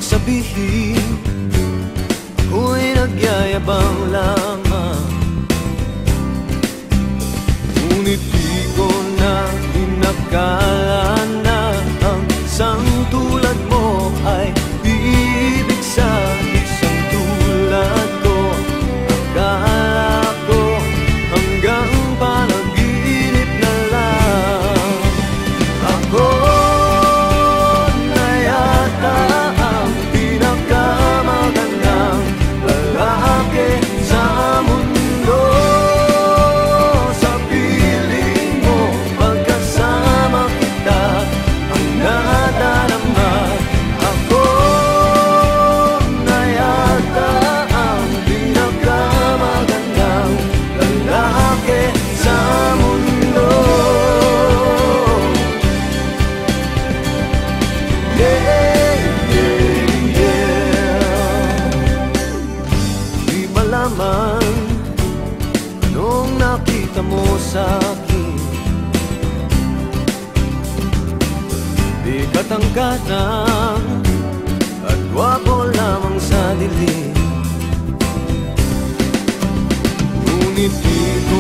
sabihin ako'y nagyayabang lamang, ngunit di ko na inakala na ang isang tulad mo ay ibig sa isang tulad ko. Akala ko hanggang panaginip na lang. Ako na yata ang pinakamagandang lalaki sa mundo. Sa piling mo, pagkasama kita, ang nadarama. Ako na yata ang pinakamagandang lalaki sa mundo. Yeah, yeah, yeah. Di malaman anong nakita mo sa'kin. Di katangkatang at gwapo lamang sa dilim, ngunit di ko